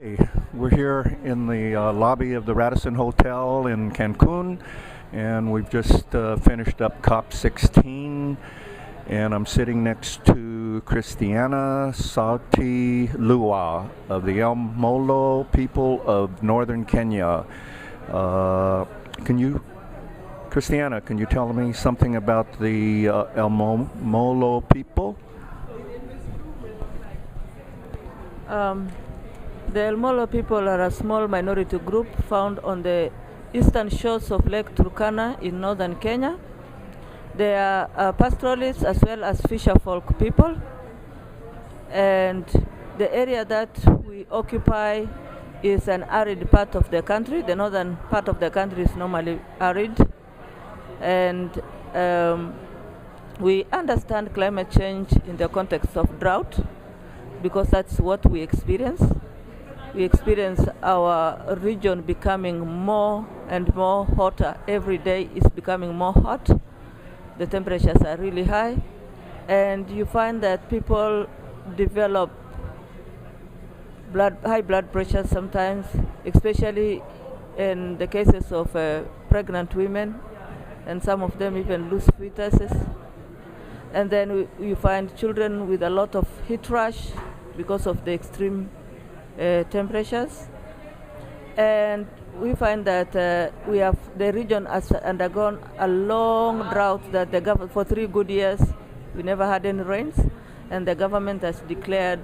Hey, we're here in the lobby of the Radisson Hotel in Cancun, and we've just finished up COP16, and I'm sitting next to Christiana Saiti Louwa of the El-Molo people of northern Kenya. Christiana, can you tell me something about the El-Molo people? The El-Molo people are a small minority group found on the eastern shores of Lake Turkana in northern Kenya. They are pastoralists as well as fisher folk people. And the area that we occupy is an arid part of the country. The northern part of the country is normally arid. And we understand climate change in the context of drought because that's what we experience. We experience our region becoming more and more hotter. Every day is becoming more hot. The temperatures are really high. And you find that people develop high blood pressure sometimes, especially in the cases of pregnant women, and some of them even lose fetuses. And then you find children with a lot of heat rash because of the extreme temperatures, and we find that the region has undergone a long drought that the government, for 3 good years, we never had any rains, and the government has declared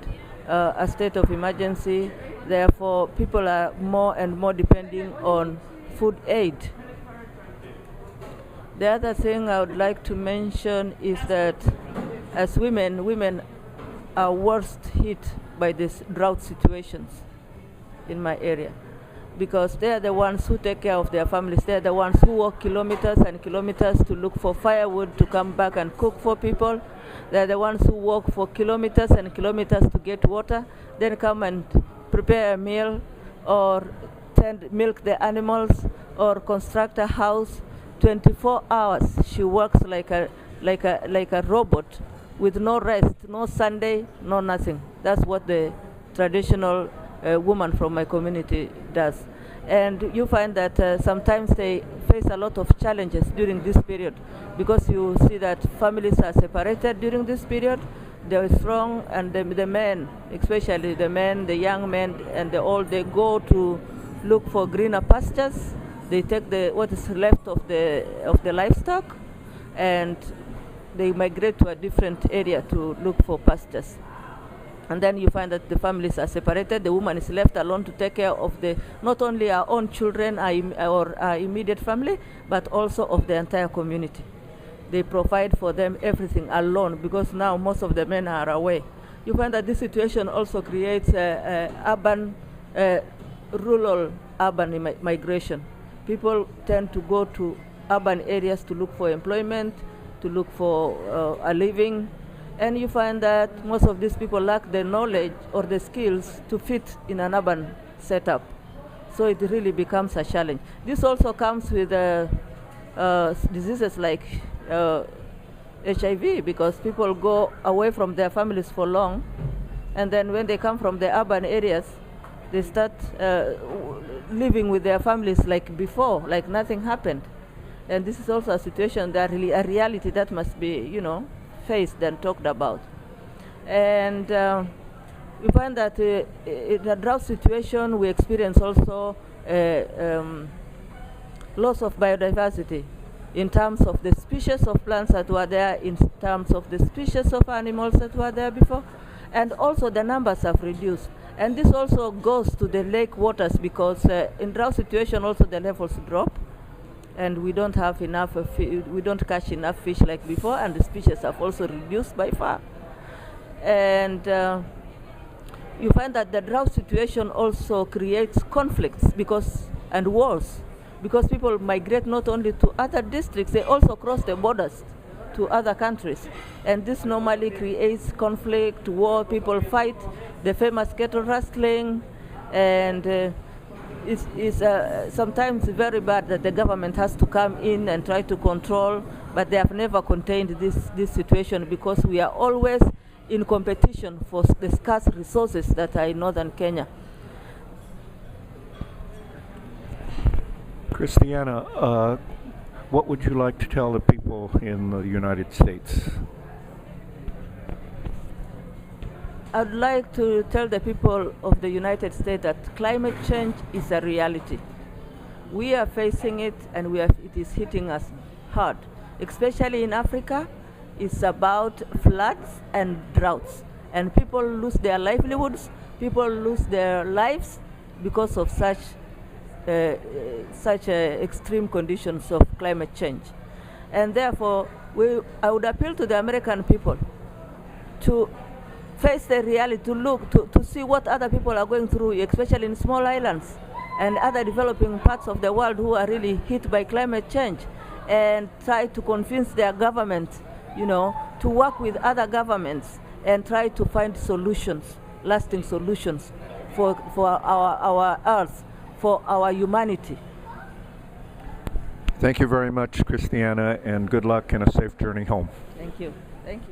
a state of emergency. Therefore, people are more and more depending on food aid. The other thing I would like to mention is that as women are worst hit by these drought situations in my area, because they are the ones who take care of their families. They are the ones who walk kilometers and kilometers to look for firewood to come back and cook for people. They are the ones who walk for kilometers and kilometers to get water, then come and prepare a meal or milk the animals or construct a house. 24 hours she works like a robot, with no rest, no Sunday, no nothing. That's what the traditional woman from my community does. And you find that sometimes they face a lot of challenges during this period, because you see that families are separated during this period. They're strong, and the men, especially the men, the young men and the old, they go to look for greener pastures. They take what is left of the livestock, and they migrate to a different area to look for pastures. And then you find that the families are separated. The woman is left alone to take care of not only our own children or our immediate family, but also of the entire community. They provide for them everything alone, because now most of the men are away. You find that this situation also creates rural-urban migration. People tend to go to urban areas to look for employment, to look for a living, and you find that most of these people lack the knowledge or the skills to fit in an urban setup. So it really becomes a challenge. This also comes with diseases like HIV, because people go away from their families for long, and then when they come from the urban areas, they start living with their families like before, like nothing happened. And this is also a situation that really a reality that must be, faced and talked about. And we find that in a drought situation, we experience also loss of biodiversity in terms of the species of plants that were there, in terms of the species of animals that were there before, and also the numbers have reduced. And this also goes to the lake waters, because in drought situation also the levels drop, and we don't have enough we don't catch enough fish like before, and the species have also reduced by far. And you find that the drought situation also creates conflicts and wars, because people migrate not only to other districts, they also cross the borders to other countries, and this normally creates conflict, war. People fight, the famous cattle rustling, and it's sometimes very bad that the government has to come in and try to control, but they have never contained this situation, because we are always in competition for the scarce resources that are in northern Kenya. Christiana, what would you like to tell the people in the United States? I'd like to tell the people of the United States that climate change is a reality. We are facing it, and it is hitting us hard. Especially in Africa, it's about floods and droughts. And people lose their livelihoods, people lose their lives because of such extreme conditions of climate change. And therefore, I would appeal to the American people to face the reality, to look, to see what other people are going through, especially in small islands and other developing parts of the world who are really hit by climate change, and try to convince their government, to work with other governments and try to find solutions, lasting solutions for our earth, for our humanity. Thank you very much, Christiana, and good luck and a safe journey home. Thank you. Thank you.